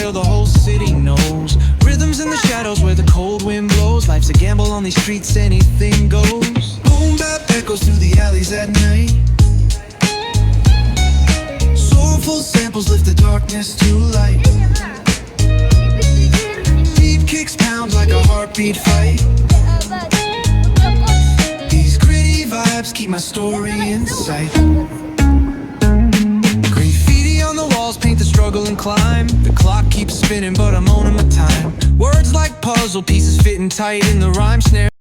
trail the whole city knows. Rhythms in the shadows where the cold wind blows. Life's a gamble on these streets, anything goes. Boom bap echoes through the alleys at night. Soulful samples lift the darkness to light. Beat kicks pound like a heartbeat fight. These gritty vibes keep my story in sight. Graffiti on the walls paint the struggle and climb. The clock keeps spinning but I'm owning my time. Words like puzzle pieces fitting tight in the rhyme snare.